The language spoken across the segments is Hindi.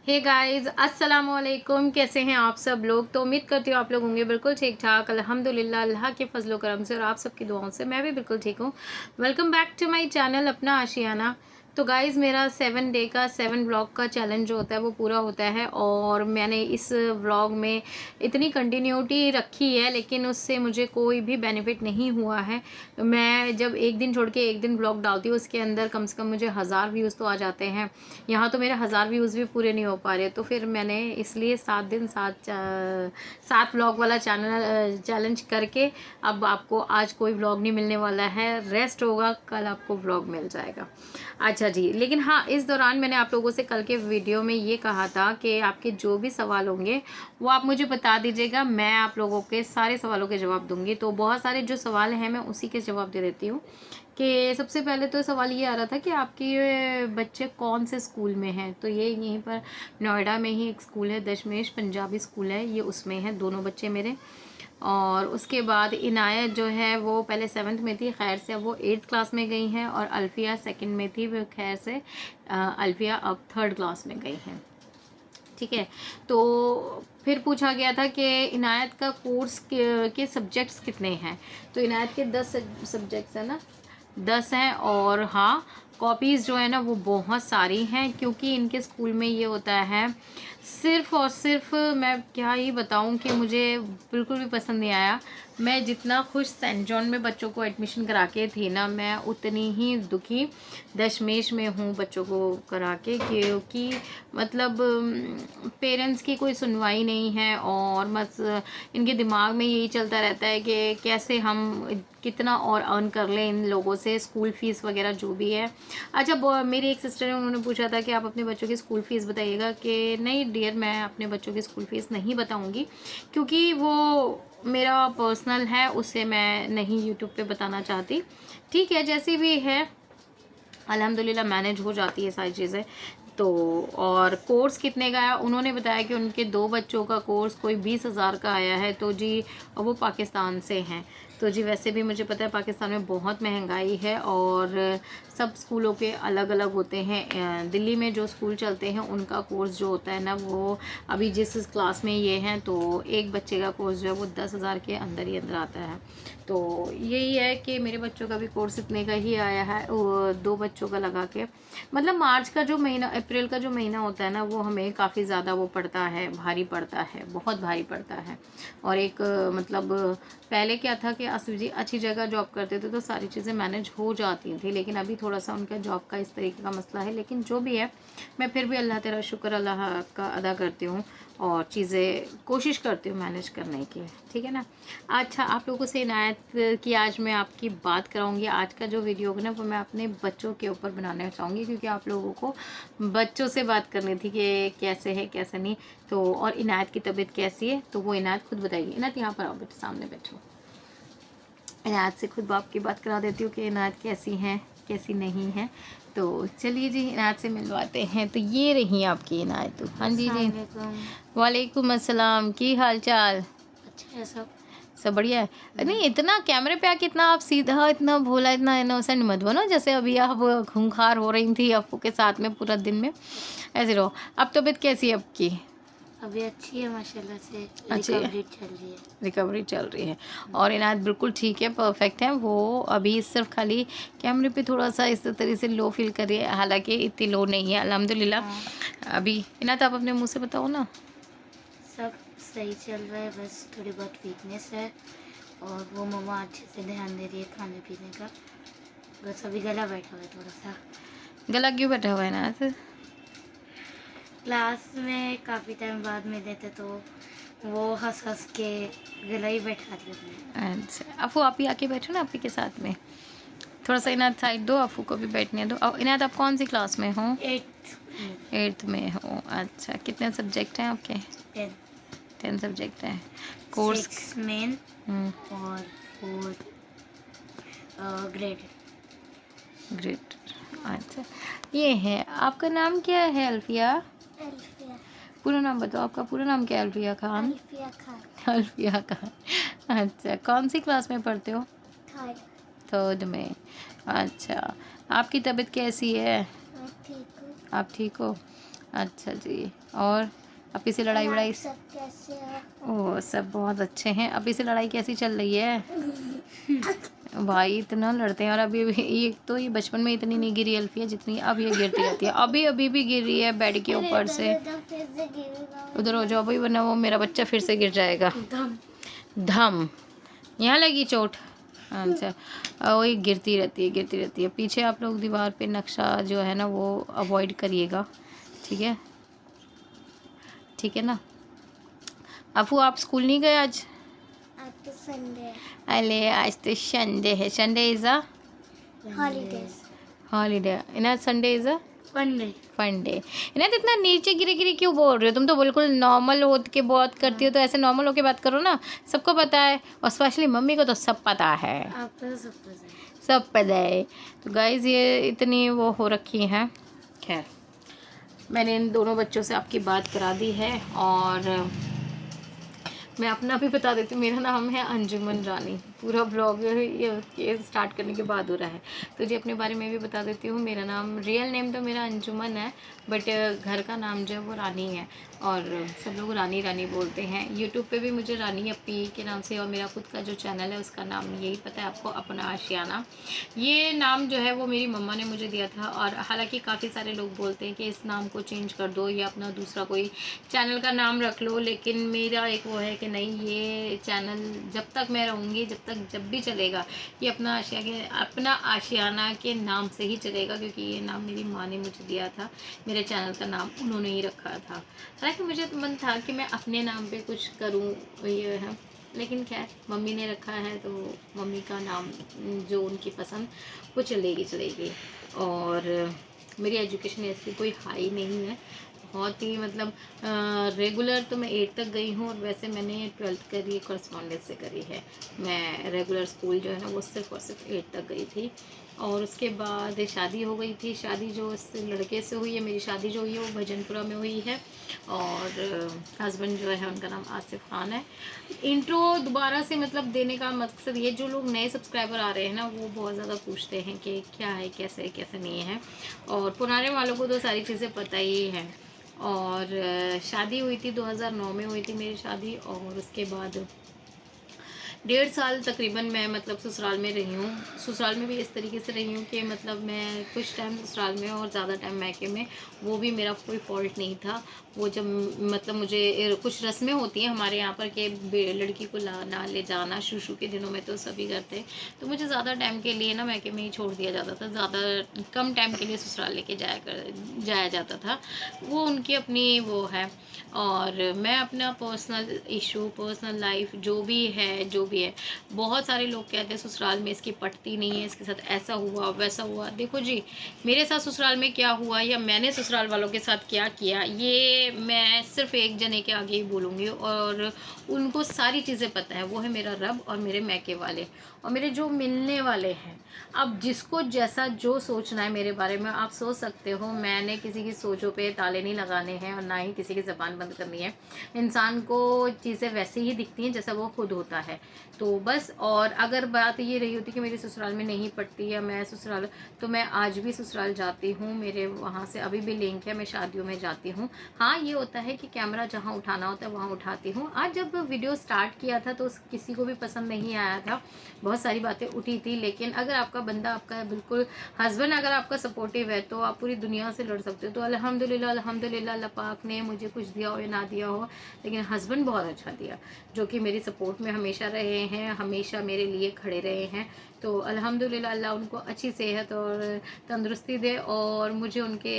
हे गाइस, अस्सलाम वालेकुम। कैसे हैं आप सब लोग? तो उम्मीद करती हूँ आप लोग होंगे बिल्कुल ठीक ठाक। अल्हम्दुलिल्लाह, अल्लाह के फजलो करम से और आप सबकी दुआओं से मैं भी बिल्कुल ठीक हूँ। Welcome back to my channel Apna Aashiyana. तो गाइस, मेरा 7 डे का 7 व्लॉग का चैलेंज जो होता है वो पूरा होता है और मैंने इस व्लॉग में इतनी कंटिन्यूटी रखी है, लेकिन उससे मुझे कोई भी बेनिफिट नहीं हुआ है। मैं जब एक दिन छोड़ के एक दिन व्लॉग डालती हूँ, उसके अंदर कम से कम मुझे 1000 व्यूज़ तो आ जाते हैं। यहाँ तो मेरे 1000 व्यूज़ भी पूरे नहीं हो पा रहे, तो फिर मैंने इसलिए 7 दिन 7 व्लॉग वाला चैलेंज करके अब आपको आज कोई व्लॉग नहीं मिलने वाला है, रेस्ट होगा, कल आपको व्लॉग मिल जाएगा। अच्छा जी, लेकिन हाँ, इस दौरान मैंने आप लोगों से कल के वीडियो में ये कहा था कि आपके जो भी सवाल होंगे वो आप मुझे बता दीजिएगा, मैं आप लोगों के सारे सवालों के जवाब दूंगी। तो बहुत सारे जो सवाल हैं मैं उसी के जवाब दे देती हूँ। कि सबसे पहले तो सवाल ये आ रहा था कि आपके बच्चे कौन से स्कूल में हैं। तो ये यहीं पर नोएडा में ही एक स्कूल है, दशमेश पंजाबी स्कूल है, ये उसमें हैं दोनों बच्चे मेरे। और उसके बाद इनायत जो है वो पहले 7th में थी, खैर से अब वो 8th क्लास में गई हैं। और अल्फिया 2nd में थी, वो खैर से अल्फिया अब 3rd क्लास में गई हैं। ठीक है। तो फिर पूछा गया था कि इनायत का कोर्स के सब्जेक्ट्स कितने हैं। तो इनायत के 10 सब्जेक्ट्स हैं ना, 10 हैं। और हाँ, कॉपीज़ जो है ना वो बहुत सारी हैं, क्योंकि इनके स्कूल में ये होता है, सिर्फ़ और सिर्फ मैं क्या ही बताऊं कि मुझे बिल्कुल भी पसंद नहीं आया। मैं जितना खुश सेंट जॉन में बच्चों को एडमिशन करा के थी ना, मैं उतनी ही दुखी दशमेश में हूँ बच्चों को करा के, क्योंकि मतलब पेरेंट्स की कोई सुनवाई नहीं है और बस इनके दिमाग में यही चलता रहता है कि कैसे हम कितना और अर्न कर लें इन लोगों से, स्कूल फ़ीस वगैरह जो भी है। अच्छा, मेरी एक सिस्टर है, उन्होंने पूछा था कि आप अपने बच्चों की स्कूल फ़ीस बताइएगा। कि नहीं डियर, मैं अपने बच्चों की स्कूल फ़ीस नहीं बताऊंगी, क्योंकि वो मेरा पर्सनल है, उसे मैं नहीं यूट्यूब पे बताना चाहती। ठीक है, जैसी भी है अल्हम्दुलिल्लाह मैनेज हो जाती है सारी चीज़ें। तो और कोर्स कितने का है, उन्होंने बताया कि उनके 2 बच्चों का कोर्स कोई 20,000 का आया है। तो जी वो पाकिस्तान से हैं। तो जी वैसे भी मुझे पता है पाकिस्तान में बहुत महंगाई है और सब स्कूलों के अलग अलग होते हैं। दिल्ली में जो स्कूल चलते हैं उनका कोर्स जो होता है ना, वो अभी जिस क्लास में ये हैं तो एक बच्चे का कोर्स जो है वो 10,000 के अंदर ही अंदर आता है। तो यही है कि मेरे बच्चों का भी कोर्स इतने का ही आया है, 2 बच्चों का लगा के। मतलब मार्च का जो महीना, अप्रैल का जो महीना होता है ना, वो हमें काफ़ी ज़्यादा वो पड़ता है, भारी पड़ता है, बहुत भारी पड़ता है। और एक मतलब पहले क्या था कि आसिफ जी अच्छी जगह जॉब करते थे तो सारी चीज़ें मैनेज हो जाती थी, लेकिन अभी थोड़ा सा उनका जॉब का इस तरीके का मसला है। लेकिन जो भी है, मैं फिर भी अल्लाह तेरा शुक्र अल्लाह का अदा करती हूँ और चीज़ें कोशिश करती हूँ मैनेज करने की। ठीक है ना। अच्छा, आप लोगों से इनायत की आज मैं आपकी बात कराऊंगी। आज का जो वीडियो होगा ना वो मैं अपने बच्चों के ऊपर बनाना चाहूँगी, क्योंकि आप लोगों को बच्चों से बात करनी थी कि कैसे है कैसे नहीं। तो और इनायत की तबीयत कैसी है तो वो इनायत खुद बताएगी। इनायत यहाँ पर आओ बेटे, सामने बैठो। इनायत से खुद बाप की बात करा देती हूँ कि इनायत कैसी हैं कैसी नहीं है। तो चलिए जी, इनायत से मिलवाते हैं। तो ये रही आपकी इनायत। हाँ जी जी, वालेकुम अस्सलाम, की हाल चाल? अच्छा है सब बढ़िया है। नहीं, इतना कैमरे पे आके इतना आप सीधा, इतना भोला, इतना इनोसेंट मत बनो, जैसे अभी आप खूंखार हो रही थी अप्पू के साथ में पूरा दिन में, ऐसे रहो। अब तबीयत कैसी है आपकी? अभी अच्छी है माशाल्लाह से, अच्छी है, रिकवरी चल रही है। रिकवरी चल रही है। और इनायत बिल्कुल ठीक है, परफेक्ट है। वो अभी सिर्फ खाली कैमरे पे थोड़ा सा इस तरह से लो फील कर रही है, हालांकि इतनी लो नहीं है अल्हम्दुलिल्लाह। हाँ, अभी इनायत आप अपने मुँह से बताओ ना। सब सही चल रहा है, बस थोड़ी बहुत वीकनेस है और वो मम्मा अच्छे से ध्यान दे रही है खाने पीने का। बस अभी गला बैठा हुआ है थोड़ा सा। गला क्यों बैठा हुआ है इनायत? क्लास में काफ़ी टाइम बाद मिले थे तो वो हंस हंस के गला ही बैठा दी अपने। अच्छा, अफू आप ही आके बैठो ना आपी के साथ में। थोड़ा सा इनायत साइड दो, अफू को भी बैठने दो। और इनायत आप कौन सी क्लास में हो? 8th में। 8th में हो। अच्छा, कितने सब्जेक्ट हैं आपके? 10, 10 सब्जेक्ट हैं। कोर्स 6 मेन और 4 ग्रेड। ग्रेट। अच्छा, ये है। आपका नाम क्या है अल्फिया? अल्फिया। पूरा नाम बताओ, आपका पूरा नाम क्या है? अल्फिया खान। अल्फिया खान। अल्फिया खान। अच्छा, कौन सी क्लास में पढ़ते हो? 3rd। 3rd में। अच्छा, आपकी तबीयत कैसी है? मैं ठीक हूँ। आप ठीक हो? अच्छा जी। और अपी से लड़ाई वड़ाई? सब कैसे हो? ओह, सब बहुत अच्छे हैं। अपी से लड़ाई कैसी चल रही है? भाई इतना लड़ते हैं। और अभी भी एक तो ये बचपन में इतनी नहीं गिरी अल्फिया जितनी अब ये गिरती रहती है। अभी भी गिर रही है बेड के ऊपर से। उधर हो जाओ भाई, वरना वो मेरा बच्चा फिर से गिर जाएगा। धम, यहाँ लगी चोट। अच्छा, वही गिरती रहती है। पीछे आप लोग दीवार पे नक्शा जो है ना वो अवॉइड करिएगा, ठीक है? ठीक है ना? अफू, आप स्कूल नहीं गए आज? आज तो संडे है। अरे आज तो संडे है। Sunday is a holiday. इन्हें संडे इज़ अ फंडे। इन्हें तो इतना नीचे गिरे क्यों बोल रहे हो? तुम तो बिल्कुल नॉर्मल हो के बात करती हो, तो ऐसे नॉर्मल होके बात करो ना। सबको पता है, और स्पेशली मम्मी को तो सब पता है। आपको सब पता है। सब पता है। तो गाइज़ ये इतनी वो हो रखी हैं। खैर, मैंने इन दोनों बच्चों से आपकी बात करा दी है। और मैं अपना भी बता देती हूँ, मेरा नाम है अंजुमन रानी। पूरा ब्लॉग ये स्टार्ट करने के बाद हो रहा है, तो जी अपने बारे में भी बता देती हूँ। मेरा नाम, रियल नेम तो मेरा अंजुमन है, बट घर का नाम जो है वो रानी है, और सब लोग रानी रानी बोलते हैं। यूट्यूब पे भी मुझे रानी अपी के नाम से, और मेरा खुद का जो चैनल है उसका नाम यही पता है आपको, अपना आशियाना। ये नाम जो है वो मेरी मम्मा ने मुझे दिया था, और हालांकि काफ़ी सारे लोग बोलते हैं कि इस नाम को चेंज कर दो या अपना दूसरा कोई चैनल का नाम रख लो, लेकिन मेरा एक वो है कि नहीं, ये चैनल जब तक मैं रहूँगी, जब भी चलेगा, ये अपना आशियाना के नाम से ही चलेगा, क्योंकि ये नाम मेरी माँ ने मुझे दिया था। मेरे चैनल का नाम उन्होंने ही रखा था। हालांकि मुझे तो मन था कि मैं अपने नाम पे कुछ करूँ, ये है, लेकिन खैर मम्मी ने रखा है तो मम्मी का नाम जो उनकी पसंद वो चलेगी। और मेरी एजुकेशन ऐसी कोई हाई नहीं है, बहुत ही मतलब रेगुलर तो मैं 8 तक गई हूँ, और वैसे मैंने 12th करी कॉरस्पॉन्डेंस से करी है। मैं रेगुलर स्कूल जो है ना वो सिर्फ और सिर्फ 8 तक गई थी, और उसके बाद शादी हो गई थी। शादी जो इस लड़के से हुई है, मेरी शादी जो हुई है वो भजनपुरा में हुई है, और हस्बैंड जो है उनका नाम आसिफ खान है। इंट्रो दोबारा से मतलब देने का मकसद ये, जो लोग नए सब्सक्राइबर आ रहे हैं ना वो बहुत ज़्यादा पूछते हैं कि क्या है, कैसे नहीं है, और पुराने वालों को तो सारी चीज़ें पता ही है। और शादी हुई थी 2009 में हुई थी मेरी शादी, और उसके बाद 1.5 साल तकरीबन मैं मतलब ससुराल में रही हूँ। ससुराल में भी इस तरीके से रही हूँ कि मतलब मैं कुछ टाइम ससुराल में और ज़्यादा टाइम मायके में, वो भी मेरा कोई फॉल्ट नहीं था। वो जब मतलब मुझे कुछ रस्में होती हैं हमारे यहाँ पर कि लड़की को लाना ले जाना, शुरू के दिनों में तो सभी करते, तो मुझे ज़्यादा टाइम के लिए ना मायके में ही छोड़ दिया जाता था। ज़्यादा कम टाइम के लिए ससुराल लेके जाया जाता था। वो उनकी अपनी वो है, और मैं अपना पर्सनल इशू, पर्सनल लाइफ जो भी है, बहुत सारे लोग कहते हैं ससुराल में इसकी पटती नहीं है, इसके साथ ऐसा हुआ वैसा हुआ। देखो जी, मेरे साथ ससुराल में क्या हुआ या मैंने ससुराल वालों के साथ क्या किया, ये मैं सिर्फ एक जने के आगे ही बोलूँगी, और उनको सारी चीज़ें पता है। वो है मेरा रब और मेरे मैके वाले और मेरे जो मिलने वाले हैं। अब जिसको जैसा जो सोचना है मेरे बारे में आप सोच सकते हो। मैंने किसी की सोचों पे ताले नहीं लगाने हैं, और ना ही किसी की ज़बान बंद करनी है। इंसान को चीज़ें वैसे ही दिखती हैं जैसा वो खुद होता है, तो बस। और अगर बात ये रही होती कि मेरी ससुराल में नहीं पड़ती या मैं ससुराल, तो मैं आज भी ससुराल जाती हूँ। मेरे वहाँ से अभी भी लिंक है, मैं शादियों में जाती हूँ। हाँ, ये होता है कि कैमरा जहाँ उठाना होता है वहाँ उठाती हूँ। आज जब वीडियो स्टार्ट किया था तो किसी को भी पसंद नहीं आया था, बहुत सारी बातें उठी थी, लेकिन अगर आपका बंदा, आपका बिल्कुल हस्बैंड अगर आपका सपोर्टिव है तो आप पूरी दुनिया से लड़ सकते हो। तो अल्हम्दुलिल्लाह अल्लाह पाक ने मुझे कुछ दिया हो या ना दिया हो, लेकिन हस्बैंड बहुत अच्छा दिया, जो कि मेरी सपोर्ट में हमेशा रहे हैं, हमेशा मेरे लिए खड़े रहे हैं। तो अल्हम्दुलिल्लाह अल्लाह उनको अच्छी सेहत और तंदुरुस्ती दे, और मुझे उनके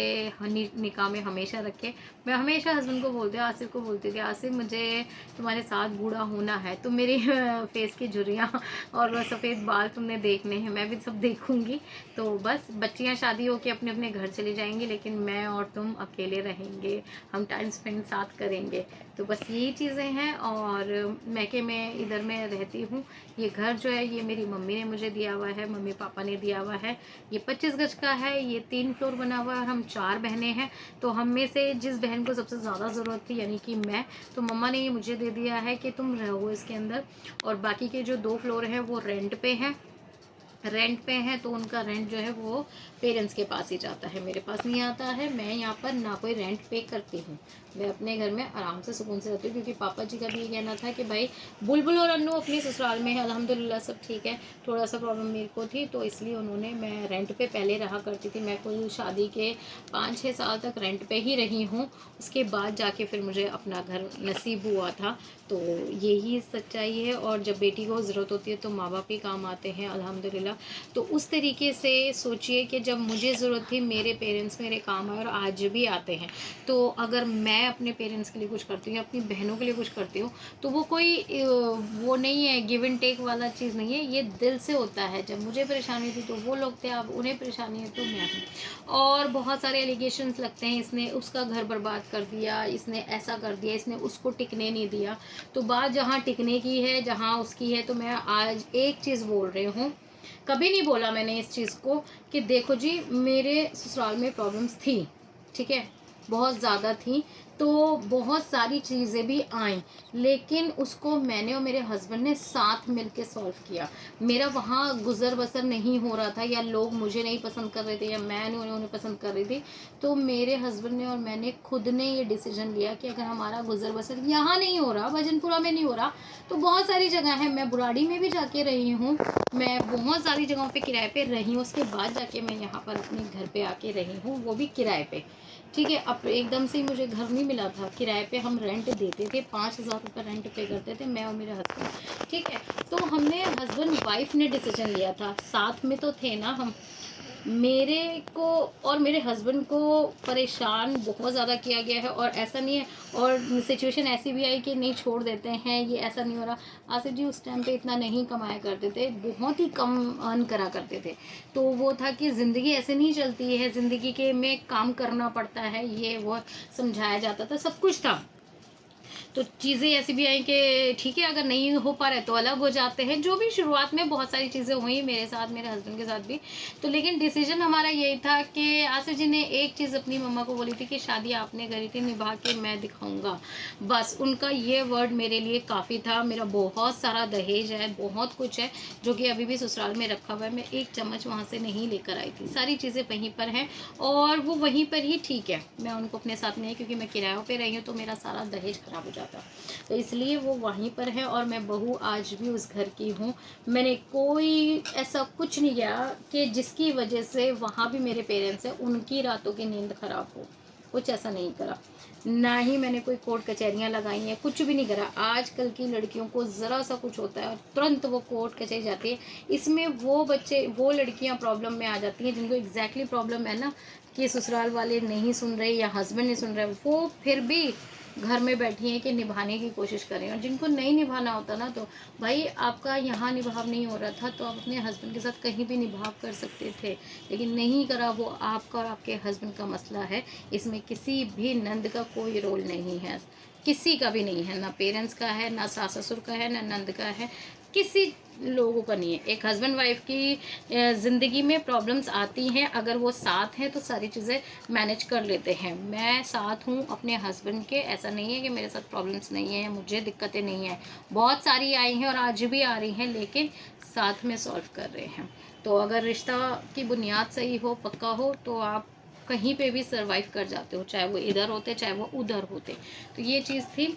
निकाह में हमेशा रखे। मैं हमेशा हस्बैंड को बोलती हूँ, आसिफ को बोलती हूँ कि आसिफ मुझे तुम्हारे साथ बूढ़ा होना है, तुम मेरी फेस की झुर्रियाँ और सफ़ेद बाल तुमने देखने हैं, मैं भी सब देखूंगी। तो बस बच्चियां शादी होकर अपने अपने घर चली जाएंगी, लेकिन मैं और तुम अकेले रहेंगे, हम टाइम स्पेंड साथ करेंगे। तो बस यही चीज़ें हैं। और मैके में इधर मैं रहती हूँ। ये घर जो है ये मेरी मम्मी ने मुझे दिया हुआ है, मम्मी पापा ने दिया हुआ है। ये 25 गज का है, ये 3 फ्लोर बना हुआ है, और हम 4 बहनें हैं। तो हम में से जिस बहन को सबसे ज़्यादा ज़रूरत थी यानी कि मैं, तो मम्मा ने ये मुझे दे दिया है कि तुम रहो इसके अंदर। और बाकी के जो 2 फ्लोर हैं वो रेंट पे हैं, रेंट पे हैं तो उनका रेंट जो है वो पेरेंट्स के पास ही जाता है, मेरे पास नहीं आता है। मैं यहाँ पर ना कोई रेंट पे करती हूँ, मैं अपने घर में आराम से सुकून से रहती हूँ, क्योंकि पापा जी का भी ये कहना था कि भाई बुलबुल और अन्नू अपनी ससुराल में है, अल्हम्दुलिल्लाह सब ठीक है। थोड़ा सा प्रॉब्लम मेरे को थी, तो इसलिए उन्होंने, मैं रेंट पे पहले रहा करती थी, मैं कुल शादी के 5-6 साल तक रेंट पे ही रही हूँ। उसके बाद जाके फिर मुझे अपना घर नसीब हुआ था। तो यही सच्चाई है। और जब बेटी को ज़रूरत होती है तो माँ बाप ही काम आते हैं, अल्हम्दुलिल्लाह। तो उस तरीके से सोचिए कि जब मुझे ज़रूरत थी मेरे पेरेंट्स मेरे काम आए, और आज भी आते हैं। तो अगर मैं अपने पेरेंट्स के लिए कुछ करती हूँ या अपनी बहनों के लिए कुछ करती हूँ, तो वो कोई वो नहीं है, गिव एंड टेक वाला चीज़ नहीं है, ये दिल से होता है। जब मुझे परेशानी थी तो वो लोग थे, अब उन्हें परेशानी है तो मैं हूँ। और बहुत सारे एलिगेशंस लगते हैं, इसने उसका घर बर्बाद कर दिया, इसने ऐसा कर दिया, इसने उसको टिकने नहीं दिया। तो बात जहाँ टिकने की है, जहाँ उसकी है, तो मैं आज एक चीज़ बोल रही हूँ, कभी नहीं बोला मैंने इस चीज़ को कि देखो जी मेरे ससुराल में प्रॉब्लम्स थी, ठीक है, बहुत ज़्यादा थी, तो बहुत सारी चीज़ें भी आईं, लेकिन उसको मैंने और मेरे हस्बैंड ने साथ मिलके सॉल्व किया। मेरा वहाँ गुज़र बसर नहीं हो रहा था, या लोग मुझे नहीं पसंद कर रहे थे, या मैं नहीं उन्हें पसंद कर रही थी। तो मेरे हस्बैंड ने और मैंने खुद ने ये डिसीजन लिया कि अगर हमारा गुज़र बसर यहाँ नहीं हो रहा, भजनपुरा में नहीं हो रहा, तो बहुत सारी जगह है, मैं बुराड़ी में भी जाके रही हूँ, मैं बहुत सारी जगहों पे किराए पे रही हूँ, उसके बाद जाके मैं यहाँ पर अपने घर पे आके रही हूँ, वो भी किराए पे, ठीक है। अब एकदम से ही मुझे घर नहीं मिला था, किराए पे हम रेंट देते थे, 5,000 रुपये रेंट पे करते थे, मैं और मेरे हस्बैंड, ठीक है। तो हमने हस्बैंड वाइफ ने डिसीजन लिया था, साथ में तो थे ना हम। मेरे को और मेरे हस्बैंड को परेशान बहुत ज़्यादा किया गया है, और ऐसा नहीं है, और सिचुएशन ऐसी भी आई कि नहीं छोड़ देते हैं, ये ऐसा नहीं हो रहा। आसिफ जी उस टाइम पे इतना नहीं कमाया करते थे, बहुत ही कम अर्न करा करते थे। तो वो था कि ज़िंदगी ऐसे नहीं चलती है, ज़िंदगी के में काम करना पड़ता है, ये वो समझाया जाता था, सब कुछ था। तो चीज़ें ऐसी भी आई कि ठीक है, अगर नहीं हो पा रहा है तो अलग हो जाते हैं, जो भी शुरुआत में बहुत सारी चीज़ें हुई मेरे साथ, मेरे हस्बैंड के साथ भी। तो लेकिन डिसीजन हमारा यही था कि आसिफ जी ने एक चीज़ अपनी मम्मा को बोली थी कि शादी आपने करी थी, निभा के मैं दिखाऊंगा, बस उनका ये वर्ड मेरे लिए काफ़ी था। मेरा बहुत सारा दहेज है, बहुत कुछ है जो कि अभी भी ससुराल में रखा हुआ है, मैं एक चम्मच वहाँ से नहीं लेकर आई थी, सारी चीज़ें वहीं पर हैं, और वो वहीं पर ही ठीक है। मैं उनको अपने साथ नहीं, क्योंकि मैं किरायों पे रही हूँ तो मेरा सारा दहेज खराब हो जाता, तो इसलिए वो वहीं पर है, और मैं बहू आज भी उस घर की हूँ। मैंने कोई ऐसा कुछ नहीं किया कि जिसकी वजह से वहाँ भी मेरे पेरेंट्स हैं उनकी रातों की नींद खराब हो, कुछ ऐसा नहीं करा, ना ही मैंने कोई कोर्ट कचहरियाँ लगाई हैं, कुछ भी नहीं करा। आजकल की लड़कियों को ज़रा सा कुछ होता है और तुरंत वो कोर्ट कचहरी जाती है। इसमें वो बच्चे, वो लड़कियाँ प्रॉब्लम में आ जाती हैं जिनको एग्जैक्टली प्रॉब्लम है ना, कि ससुराल वाले नहीं सुन रहे या हस्बैंड नहीं सुन रहे, वो फिर भी घर में बैठी हैं कि निभाने की कोशिश करें। और जिनको नहीं निभाना होता ना, तो भाई आपका यहाँ निभाव नहीं हो रहा था तो आप अपने हस्बैंड के साथ कहीं भी निभाव कर सकते थे, लेकिन नहीं करा, वो आपका और आपके हस्बैंड का मसला है। इसमें किसी भी नंद का कोई रोल नहीं है, किसी का भी नहीं है, ना पेरेंट्स का है, ना सास ससुर का है, ना नंद का है, किसी लोगों का नहीं है। एक हस्बैंड वाइफ की ज़िंदगी में प्रॉब्लम्स आती हैं, अगर वो साथ हैं तो सारी चीज़ें मैनेज कर लेते हैं। मैं साथ हूँ अपने हस्बैंड के, ऐसा नहीं है कि मेरे साथ प्रॉब्लम्स नहीं है, मुझे दिक्कतें नहीं हैं, बहुत सारी आई हैं और आज भी आ रही हैं, लेकिन साथ में सॉल्व कर रहे हैं। तो अगर रिश्ता की बुनियाद सही हो, पक्का हो, तो आप कहीं पे भी सर्वाइव कर जाते हो, चाहे वो इधर होते चाहे वो उधर होते। तो ये चीज़ थी।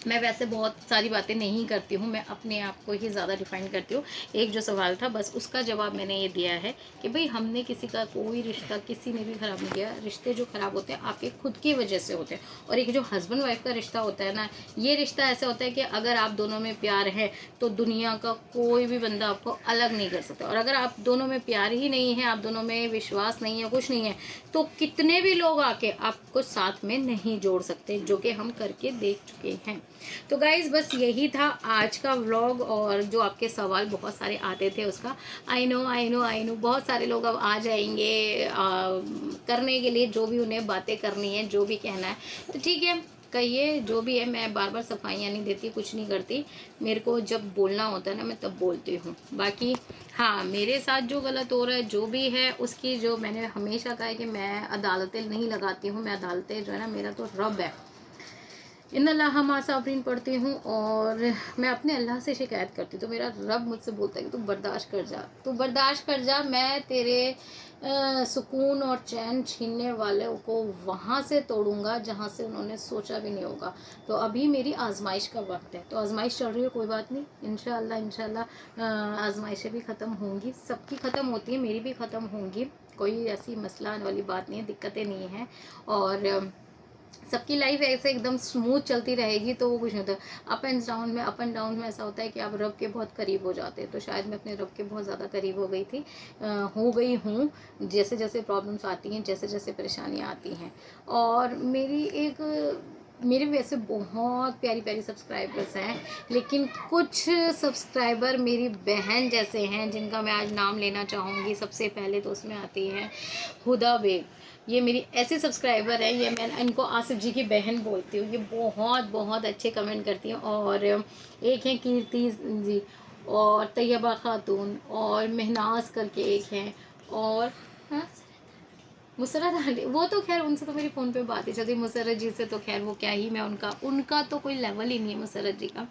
मैं वैसे बहुत सारी बातें नहीं करती हूँ, मैं अपने आप को ही ज़्यादा डिफाइन करती हूँ। एक जो सवाल था बस उसका जवाब मैंने ये दिया है कि भाई हमने किसी का कोई रिश्ता किसी ने भी ख़राब नहीं किया। रिश्ते जो ख़राब होते हैं आपके खुद की वजह से होते हैं। और एक जो हस्बैंड वाइफ का रिश्ता होता है ना, ये रिश्ता ऐसा होता है कि अगर आप दोनों में प्यार है तो दुनिया का कोई भी बंदा आपको अलग नहीं कर सकता। और अगर आप दोनों में प्यार ही नहीं है, आप दोनों में विश्वास नहीं है, कुछ नहीं है, तो कितने भी लोग आके आपको साथ में नहीं जोड़ सकते, जो कि हम करके देख चुके हैं। तो गाइज़ बस यही था आज का व्लॉग। और जो आपके सवाल बहुत सारे आते थे उसका, आई नो बहुत सारे लोग अब आ जाएंगे करने के लिए, जो भी उन्हें बातें करनी है, जो भी कहना है, तो ठीक है कहिए, जो भी है। मैं बार बार सफाइयाँ नहीं देती, कुछ नहीं करती, मेरे को जब बोलना होता है ना मैं तब बोलती हूँ। बाकी हाँ, मेरे साथ जो गलत हो रहा है जो भी है उसकी, जो मैंने हमेशा कहा है कि मैं अदालतें नहीं लगाती हूँ, मैं अदालतें जो है ना, मेरा तो रब है, इन्नल्लाह मा साबरीन पढ़ती हूँ और मैं अपने अल्लाह से शिकायत करती हूँ तो मेरा रब मुझसे बोलता है कि तू बर्दाश्त कर जा, तू बर्दाश्त कर जा, मैं तेरे सुकून और चैन छीनने वाले को वहाँ से तोड़ूंगा जहाँ से उन्होंने सोचा भी नहीं होगा। तो अभी मेरी आजमाइश का वक्त है, तो आजमाइश चल रही है, कोई बात नहीं, इंशाल्लाह आजमाइशें भी ख़त्म होंगी, सबकी ख़त्म होती है, मेरी भी ख़त्म होंगी, कोई ऐसी मसला वाली बात नहीं है, दिक्कतें नहीं हैं और सबकी लाइफ ऐसे एकदम स्मूथ चलती रहेगी तो वो कुछ नहीं होता। अप एंड डाउन में ऐसा होता है कि आप रब के बहुत करीब हो जाते हैं। तो शायद मैं अपने रब के बहुत ज़्यादा करीब हो गई थी, हो गई हूँ, जैसे जैसे प्रॉब्लम्स आती हैं, जैसे जैसे परेशानियाँ आती हैं। और मेरे वैसे बहुत प्यारी प्यारी सब्सक्राइबर्स हैं, लेकिन कुछ सब्सक्राइबर मेरी बहन जैसे हैं जिनका मैं आज नाम लेना चाहूँगी। सबसे पहले तो उसमें आती है हुदा बेग, ये मेरी ऐसी सब्सक्राइबर है, ये मैं इनको आसिफ जी की बहन बोलती हूँ। ये बहुत बहुत अच्छे कमेंट करती हैं। और एक है कीर्ति जी और तैयबा खातून और महनाज करके एक हैं और हाँ मुसरत आंटी, वो तो खैर उनसे तो मेरी फ़ोन पे बात ही चलती। मुसरत जी से तो खैर वो क्या ही, मैं उनका तो कोई लेवल ही नहीं है मुसरत जी का,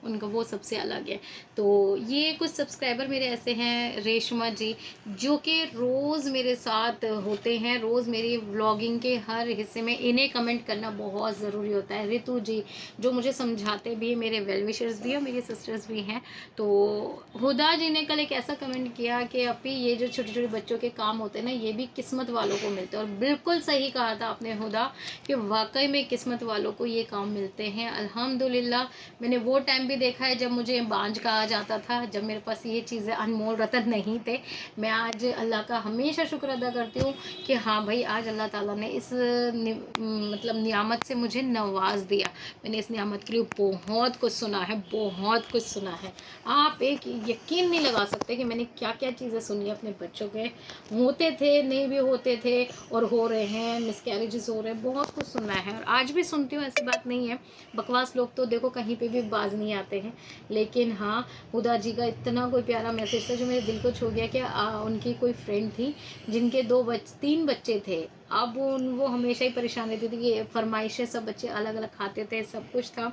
उनका वो सबसे अलग है। तो ये कुछ सब्सक्राइबर मेरे ऐसे हैं, रेशमा जी जो कि रोज़ मेरे साथ होते हैं, रोज़ मेरी व्लॉगिंग के हर हिस्से में, इन्हें कमेंट करना बहुत ज़रूरी होता है। रितु जी जो मुझे समझाते भी, मेरे वेल विशर्स भी और मेरी सिस्टर्स भी हैं। तो हुदा जी ने कल एक ऐसा कमेंट किया कि अभी ये जो छोटे छोटे बच्चों के काम होते हैं ना, ये भी किस्मत वालों को मिलते हैं। और बिल्कुल सही कहा था आपने हुदा कि वाकई में किस्मत वालों को ये काम मिलते हैं। अल्हम्दुलिल्लाह मैंने वो टाइम भी देखा है जब मुझे बांझ कहा जाता था, जब मेरे पास ये चीज़ें अनमोल रतन नहीं थे। मैं आज अल्लाह का हमेशा शुक्र अदा करती हूँ कि हाँ भाई, आज अल्लाह ताला ने इस मतलब नियामत से मुझे नवाज दिया। मैंने इस नियामत के लिए बहुत कुछ सुना है, बहुत कुछ सुना है। आप एक यकीन नहीं लगा सकते कि मैंने क्या क्या चीज़ें सुनी है अपने बच्चों के, होते थे, नहीं भी होते थे और हो रहे हैं, मिसकैरेजेस हो रहे हैं, बहुत कुछ सुना है और आज भी सुनती हूँ, ऐसी बात नहीं है। बकवास लोग तो देखो कहीं पे भी बाज नहीं आते हैं। लेकिन हाँ, हुदा जी का इतना कोई प्यारा मैसेज था जो मेरे दिल को छू गया कि उनकी कोई फ्रेंड थी जिनके 3 बच्चे थे। अब वो हमेशा ही परेशान रहती थी कि फरमाइशें, सब बच्चे अलग अलग खाते थे, सब कुछ था।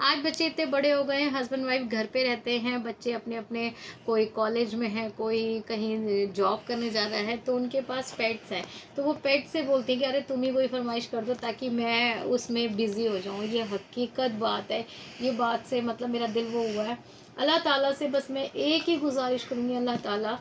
आज बच्चे इतने बड़े हो गए हैं, हस्बैंड वाइफ घर पे रहते हैं, बच्चे अपने अपने, कोई कॉलेज में है, कोई कहीं जॉब करने जा रहा है, तो उनके पास पेट्स हैं। तो वो पेट से बोलती है कि अरे तुम ही कोई फरमाइश कर दो ताकि मैं उसमें बिज़ी हो जाऊँ। ये हकीकत बात है, ये बात से मतलब मेरा दिल वो हुआ है। अल्लाह ताला से बस मैं एक ही गुजारिश करूँगी, अल्लाह ताला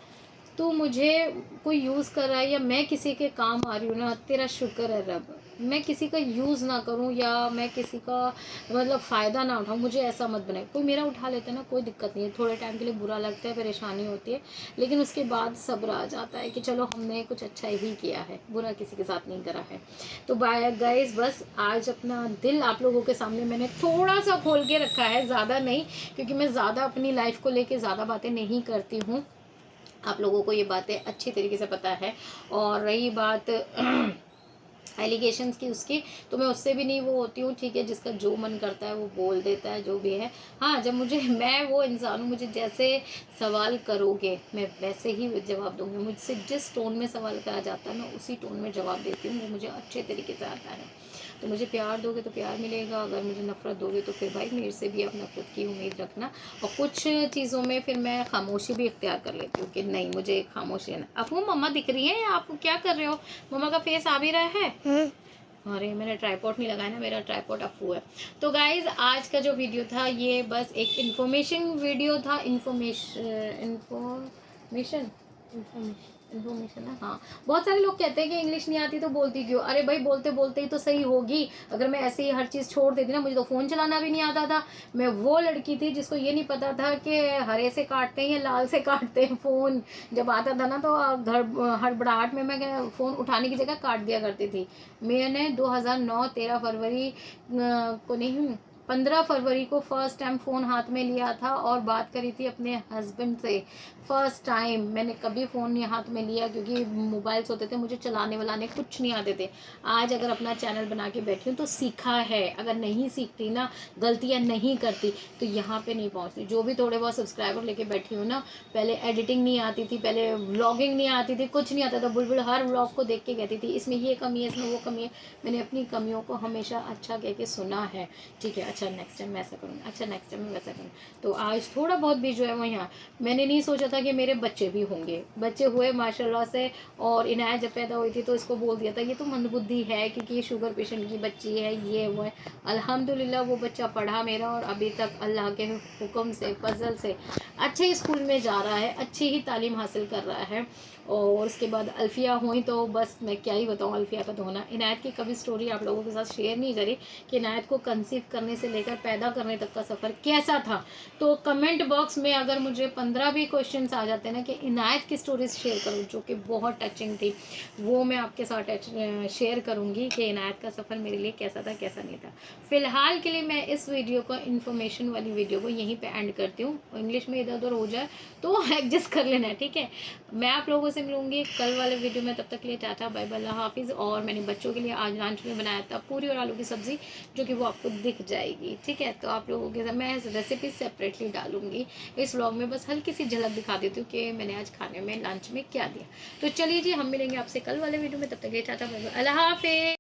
तू मुझे कोई यूज़ कर रहा है या मैं किसी के काम आ रही हूँ ना, तेरा शुक्र है रब। मैं किसी का यूज़ ना करूँ या मैं किसी का मतलब फ़ायदा ना उठाऊँ, मुझे ऐसा मत बनाए। कोई मेरा उठा लेता है ना, कोई दिक्कत नहीं है, थोड़े टाइम के लिए बुरा लगता है, परेशानी होती है, लेकिन उसके बाद सब्र आ जाता है कि चलो हमने कुछ अच्छा ही किया है, बुरा किसी के साथ नहीं करा है। तो बाय गाइस, बस आज अपना दिल आप लोगों के सामने मैंने थोड़ा सा खोल के रखा है, ज़्यादा नहीं, क्योंकि मैं ज़्यादा अपनी लाइफ को लेके ज़्यादा बातें नहीं करती हूँ। आप लोगों को ये बातें अच्छी तरीके से पता है। और रही बात एलिगेशंस की, उसकी तो मैं उससे भी नहीं वो होती हूँ, ठीक है, जिसका जो मन करता है वो बोल देता है, जो भी है। हाँ, जब मुझे, मैं वो इंसान हूँ, मुझे जैसे सवाल करोगे मैं वैसे ही जवाब दूँगी। मुझसे जिस टोन में सवाल करा जाता है मैं उसी टोन में जवाब देती हूँ, वो मुझे अच्छे तरीके से आता है। तो मुझे प्यार दोगे तो प्यार मिलेगा, अगर मुझे नफ़रत दोगे तो फिर भाई मेरे से भी आप नफ़रत की उम्मीद रखना। और कुछ चीज़ों में फिर मैं खामोशी भी इख्तियार कर लेती हूँ कि नहीं, मुझे खामोशी है। अब वो मम्मा दिख रही हैं, आप क्या कर रहे हो? मम्मा का फेस आ भी रहा है। अरे मैंने ट्राइपॉड नहीं लगाया ना, मेरा ट्राइपॉड अफू है। तो गाइज, आज का जो वीडियो था ये बस एक इन्फॉर्मेशन वीडियो था, इन्फॉर्मेशन है। हाँ, बहुत सारे लोग कहते हैं कि इंग्लिश नहीं आती तो बोलती क्यों? अरे भाई, बोलते बोलते ही तो सही होगी। अगर मैं ऐसे ही हर चीज़ छोड़ देती ना, मुझे तो फ़ोन चलाना भी नहीं आता था। मैं वो लड़की थी जिसको ये नहीं पता था कि हरे से काटते हैं या लाल से काटते हैं फ़ोन। जब आता था ना तो घर हड़बड़ाहट में मैं फ़ोन उठाने की जगह काट दिया करती थी। मैंने 2009 13 फरवरी को नहीं, 15 फरवरी को फ़र्स्ट टाइम फ़ोन हाथ में लिया था और बात करी थी अपने हस्बैंड से। फ़र्स्ट टाइम मैंने कभी फ़ोन नहीं हाथ में लिया, क्योंकि मोबाइल्स होते थे, मुझे चलाने वलाने कुछ नहीं आते थे। आज अगर अपना चैनल बना के बैठी हूँ तो सीखा है, अगर नहीं सीखती ना, गलतियाँ नहीं करती तो यहाँ पे नहीं पहुँचती। जो भी थोड़े बहुत सब्सक्राइबर लेके बैठी हूँ ना, पहले एडिटिंग नहीं आती थी, पहले व्लॉगिंग नहीं आती थी, कुछ नहीं आता था। बुलबुल हर व्लॉग को देख के कहती थी इसमें ये कमी है, इसमें वो कमी है। मैंने अपनी कमियों को हमेशा अच्छा कह के सुना है। ठीक है, अच्छा नेक्स्ट टाइम मैं ऐसा करूँगी, अच्छा नेक्स्ट टाइम मैं वैसा करूँ। तो आज थोड़ा बहुत भी जो है वो यहाँ, मैंने नहीं सोचा था कि मेरे बच्चे भी होंगे, बच्चे हुए माशाल्लाह से। और इनायत जब पैदा हुई थी तो इसको बोल दिया था ये तो मंदबुद्धि है, क्योंकि ये शुगर पेशेंट की बच्ची है, ये वो है। अल्हम्दुलिल्लाह वो बच्चा पढ़ा मेरा, और अभी तक अल्लाह के हुक्म से, फजल से अच्छे स्कूल में जा रहा है, अच्छी ही तालीम हासिल कर रहा है। और उसके बाद अल्फ़िया हुई तो बस मैं क्या ही बताऊँ अल्फ़िया का तो होना। इनायत की कभी स्टोरी आप लोगों के साथ शेयर नहीं करी कि इनायत को कंसीव करने से लेकर पैदा करने तक का सफ़र कैसा था। तो कमेंट बॉक्स में अगर मुझे 15 भी क्वेश्चंस आ जाते हैं ना कि इनायत की स्टोरीज शेयर करूँ जो कि बहुत टचिंग थी, वो मैं आपके साथ शेयर करूँगी कि इनायत का सफ़र मेरे लिए कैसा था, कैसा नहीं था। फ़िलहाल के लिए मैं इस वीडियो को, इन्फॉर्मेशन वाली वीडियो को यहीं पे एंड करती हूँ। इंग्लिश में इधर उधर हो जाए तो एडजस्ट कर लेना है, ठीक है। मैं आप लोगों से मिलूंगी कल वाले वीडियो में, तब तक के लिए टाटा बाय बाय, अल्लाह हाफिज़। और मैंने बच्चों के लिए आज लंच में बनाया था पूरी और आलू की सब्ज़ी, जो कि वो आपको दिख जाएगी, ठीक है। तो आप लोगों के साथ मैं रेसिपी सेपरेटली डालूंगी इस व्लॉग में, बस हल्की सी झलक दिखा देती हूँ कि मैंने आज खाने में लंच में क्या दिया। तो चलिए जी, हम मिलेंगे आपसे कल वाले वीडियो में, तब तक के लिए टाटा बाय बाय, अल्लाह हाफिज़।